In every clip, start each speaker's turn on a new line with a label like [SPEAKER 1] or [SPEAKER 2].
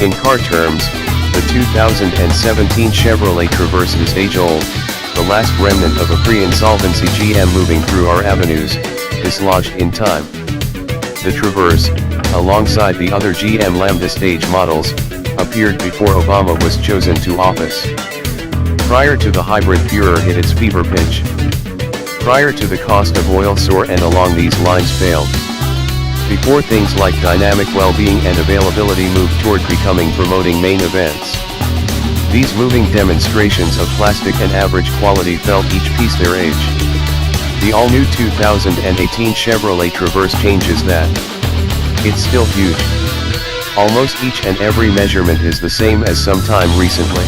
[SPEAKER 1] In car terms, the 2017 Chevrolet Traverse is age-old, the last remnant of a pre-insolvency GM moving through our avenues, dislodged in time. The Traverse, alongside the other GM Lambda stage models, appeared before Obama was chosen to office. Prior to the hybrid furor hit its fever pitch. Prior to the cost of oil soar and along these lines failed. Before things like dynamic well-being and availability moved toward becoming promoting main events. These moving demonstrations of plastic and average quality felt each piece their age. The all-new 2018 Chevrolet Traverse changes that. It's still huge. Almost each and every measurement is the same as sometime recently.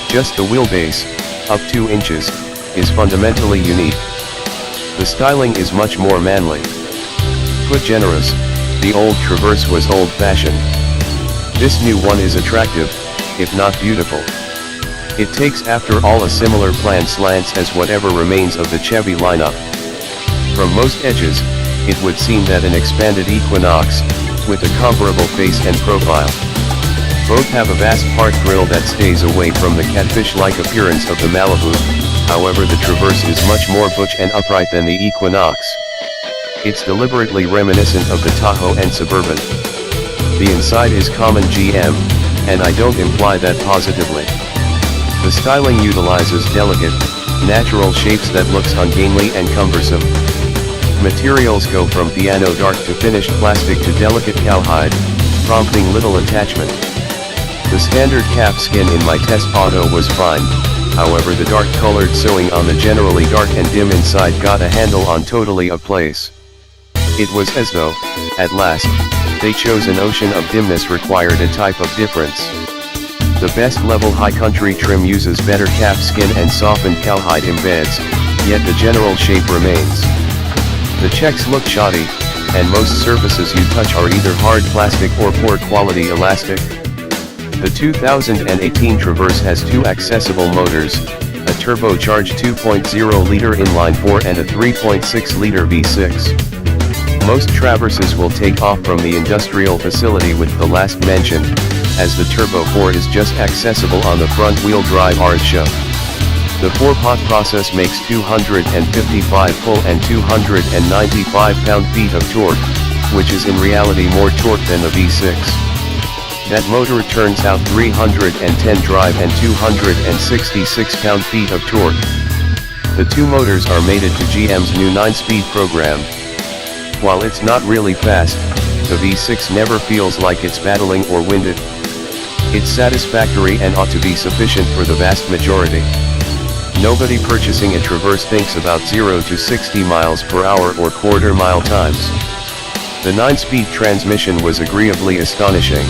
[SPEAKER 1] Just the wheelbase, up 2 inches, is fundamentally unique. The styling is much more manly. Put generous, the old Traverse was old-fashioned. This new one is attractive, if not beautiful. It takes after all a similar plan slants as whatever remains of the Chevy lineup. From most edges, it would seem that an expanded Equinox, with a comparable face and profile. Both have a vast part grille that stays away from the catfish-like appearance of the Malibu, however the Traverse is much more butch and upright than the Equinox. It's deliberately reminiscent of the Tahoe and Suburban. The inside is common GM, and I don't imply that positively. The styling utilizes delicate, natural shapes that looks ungainly and cumbersome. Materials go from piano dark to finished plastic to delicate cowhide, prompting little attachment. The standard calf skin in my test auto was fine, however the dark colored sewing on the generally dark and dim inside got a handle on totally a place. It was as though, at last, they chose an ocean of dimness required a type of difference. The best level high country trim uses better calf skin and softened cowhide embeds, yet the general shape remains. The checks look shoddy, and most surfaces you touch are either hard plastic or poor quality elastic. The 2018 Traverse has 2 accessible motors, a turbocharged 2.0-liter inline-4 and a 3.6-liter V6. Most Traverses will take off from the industrial facility with the last mentioned, as the Turbo 4 is just accessible on the front-wheel drive RSHO. The 4-pot process makes 255 full and 295 pound-feet of torque, which is in reality more torque than the V6. That motor turns out 310 drive and 266 pound-feet of torque. The 2 motors are mated to GM's new 9-speed program. While it's not really fast, the V6 never feels like it's battling or winded. It's satisfactory and ought to be sufficient for the vast majority. Nobody purchasing a Traverse thinks about 0 to 60 miles per hour or quarter-mile times. The 9-speed transmission was agreeably astonishing.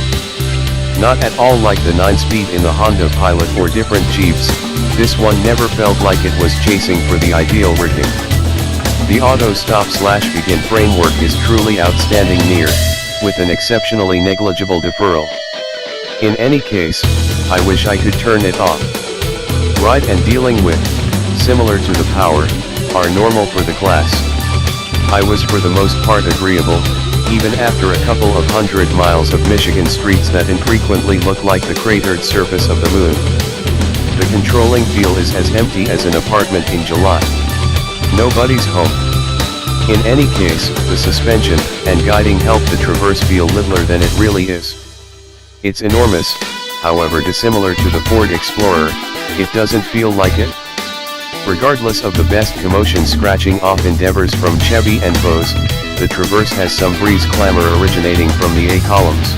[SPEAKER 1] Not at all like the 9-speed in the Honda Pilot or different Jeeps, this one never felt like it was chasing for the ideal rigging. The auto stop/begin framework is truly outstanding near, with an exceptionally negligible deferral. In any case, I wish I could turn it off. Ride and dealing with, similar to the Power, are normal for the class. I was for the most part agreeable, even after a couple of 100 miles of Michigan streets that infrequently look like the cratered surface of the moon. The controlling feel is as empty as an apartment in July. Nobody's home. In any case, the suspension and guiding help the Traverse feel littler than it really is. It's enormous, however dissimilar to the Ford Explorer, it doesn't feel like it. Regardless of the best commotion scratching off endeavors from Chevy and Bose, the Traverse has some breeze clamor originating from the A-columns.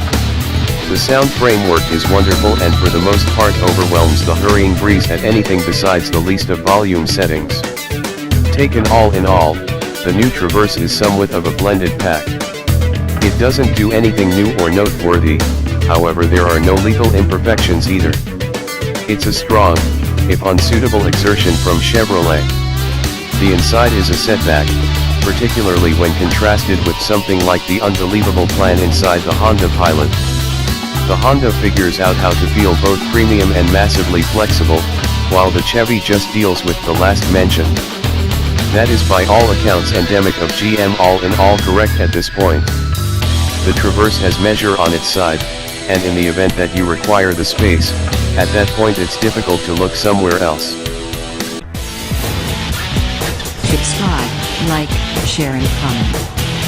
[SPEAKER 1] The sound framework is wonderful and for the most part overwhelms the hurrying breeze at anything besides the least of volume settings. Taken all in all, the new Traverse is somewhat of a blended pack. It doesn't do anything new or noteworthy, however there are no legal imperfections either. It's a strong, if unsuitable exertion from Chevrolet. The inside is a setback, particularly when contrasted with something like the unbelievable plan inside the Honda Pilot. The Honda figures out how to feel both premium and massively flexible, while the Chevy just deals with the last mentioned. That is by all accounts endemic of GM all in all correct at this point. The Traverse has measure on its side, and in the event that you require the space, at that point it's difficult to look somewhere else.
[SPEAKER 2] Subscribe, like, share and comment.